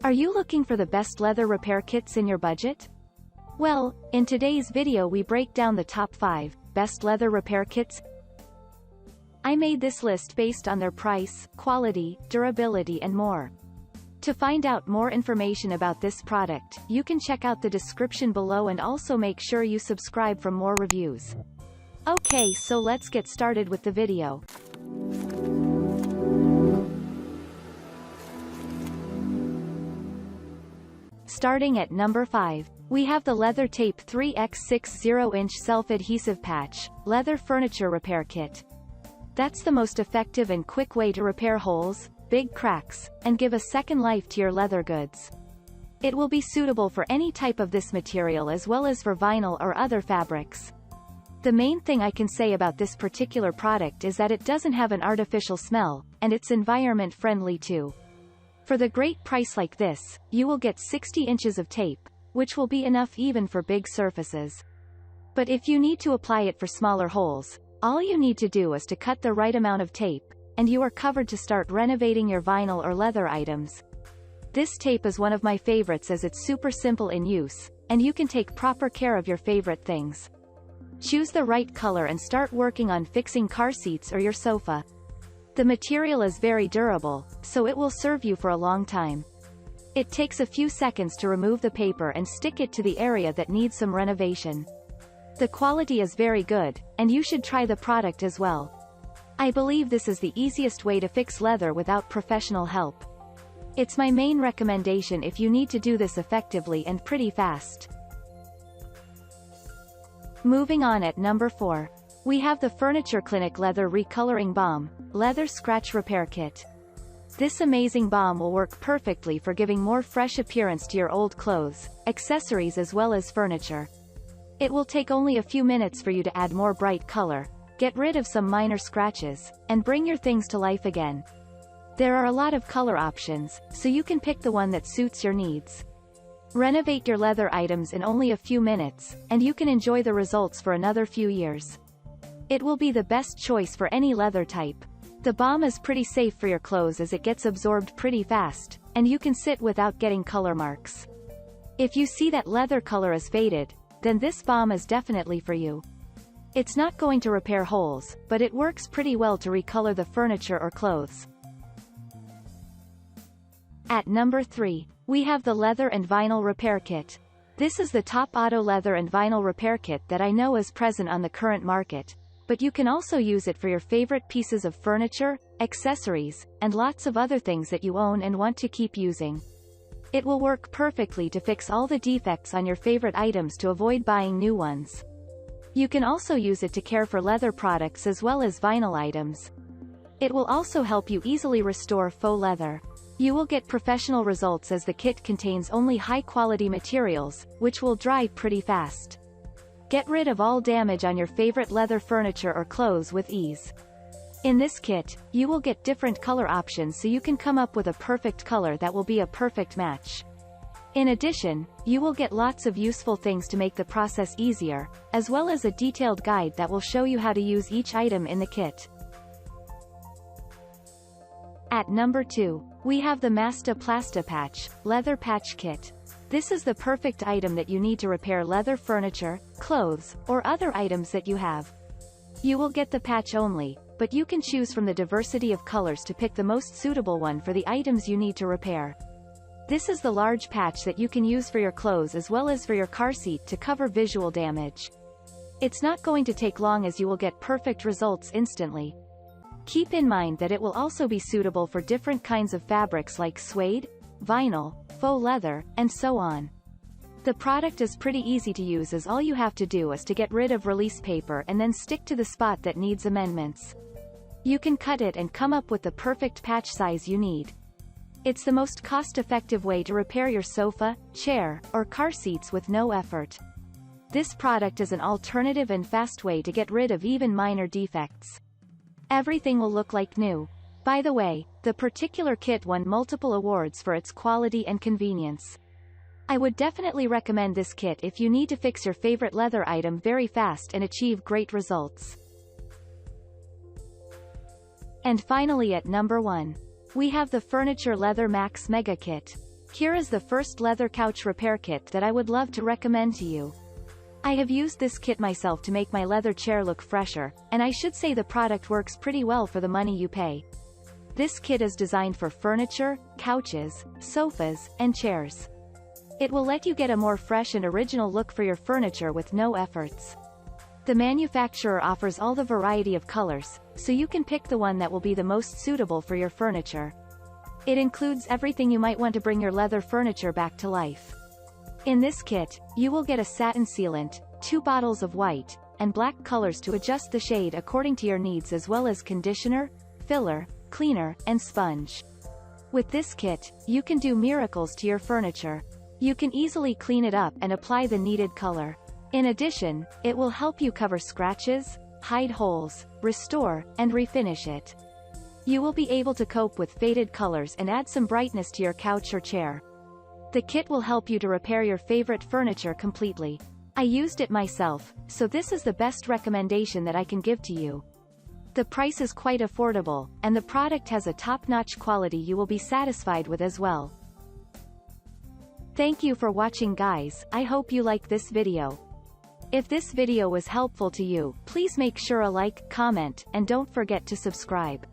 Are you looking for the best leather repair kits in your budget? Well, in today's video we break down the top 5 best leather repair kits. I made this list based on their price, quality, durability and more. To find out more information about this product, you can check out the description below and also make sure you subscribe for more reviews. Okay, so let's get started with the video. Starting at number 5, we have the Leather Tape 3x6 0-inch self-adhesive patch, leather furniture repair kit. That's the most effective and quick way to repair holes, big cracks, and give a second life to your leather goods. It will be suitable for any type of this material as well as for vinyl or other fabrics. The main thing I can say about this particular product is that it doesn't have an artificial smell, and it's environment friendly too. For the great price like this, you will get 60 inches of tape, which will be enough even for big surfaces. But if you need to apply it for smaller holes, all you need to do is to cut the right amount of tape, and you are covered to start renovating your vinyl or leather items. This tape is one of my favorites as it's super simple in use, and you can take proper care of your favorite things. Choose the right color and start working on fixing car seats or your sofa. The material is very durable, so it will serve you for a long time. It takes a few seconds to remove the paper and stick it to the area that needs some renovation. The quality is very good, and you should try the product as well. I believe this is the easiest way to fix leather without professional help. It's my main recommendation if you need to do this effectively and pretty fast. Moving on at number 4. We have the Furniture Clinic Leather Recoloring Balm, Leather Scratch Repair Kit. This amazing balm will work perfectly for giving more fresh appearance to your old clothes, accessories as well as furniture. It will take only a few minutes for you to add more bright color, get rid of some minor scratches, and bring your things to life again. There are a lot of color options, so you can pick the one that suits your needs. Renovate your leather items in only a few minutes, and you can enjoy the results for another few years. It will be the best choice for any leather type. The balm is pretty safe for your clothes as it gets absorbed pretty fast, and you can sit without getting color marks. If you see that leather color is faded, then this balm is definitely for you. It's not going to repair holes, but it works pretty well to recolor the furniture or clothes. At number 3, we have the Leather and Vinyl Repair Kit. This is the top auto leather and vinyl repair kit that I know is present on the current market, but you can also use it for your favorite pieces of furniture, accessories, and lots of other things that you own and want to keep using. It will work perfectly to fix all the defects on your favorite items to avoid buying new ones. You can also use it to care for leather products as well as vinyl items. It will also help you easily restore faux leather. You will get professional results as the kit contains only high-quality materials, which will dry pretty fast. Get rid of all damage on your favorite leather furniture or clothes with ease. In this kit, you will get different color options so you can come up with a perfect color that will be a perfect match. In addition, you will get lots of useful things to make the process easier, as well as a detailed guide that will show you how to use each item in the kit. At number 2, we have the MastaPlasta Patch, Leather Patch Kit. This is the perfect item that you need to repair leather furniture, clothes, or other items that you have. You will get the patch only, but you can choose from the diversity of colors to pick the most suitable one for the items you need to repair. This is the large patch that you can use for your clothes as well as for your car seat to cover visual damage. It's not going to take long as you will get perfect results instantly. Keep in mind that it will also be suitable for different kinds of fabrics like suede, vinyl, faux leather, and so on. The product is pretty easy to use as all you have to do is to get rid of release paper and then stick to the spot that needs amendments. You can cut it and come up with the perfect patch size you need. It's the most cost-effective way to repair your sofa, chair, or car seats with no effort. This product is an alternative and fast way to get rid of even minor defects. Everything will look like new. By the way, the particular kit won multiple awards for its quality and convenience. I would definitely recommend this kit if you need to fix your favorite leather item very fast and achieve great results. And finally at number 1. We have the Furniture Leather Max Mega Kit. Here is the first leather couch repair kit that I would love to recommend to you. I have used this kit myself to make my leather chair look fresher, and I should say the product works pretty well for the money you pay. This kit is designed for furniture, couches, sofas, and chairs. It will let you get a more fresh and original look for your furniture with no efforts. The manufacturer offers all the variety of colors, so you can pick the one that will be the most suitable for your furniture. It includes everything you might want to bring your leather furniture back to life. In this kit, you will get a satin sealant, 2 bottles of white and black colors to adjust the shade according to your needs, as well as conditioner, filler, cleaner, and sponge. With this kit, you can do miracles to your furniture. You can easily clean it up and apply the needed color. In addition, it will help you cover scratches, hide holes, restore, and refinish it. You will be able to cope with faded colors and add some brightness to your couch or chair. The kit will help you to repair your favorite furniture completely. I used it myself, so this is the best recommendation that I can give to you. The price is quite affordable, and the product has a top-notch quality you will be satisfied with as well. Thank you for watching, guys. I hope you like this video. If this video was helpful to you, please make sure a like, comment, and don't forget to subscribe.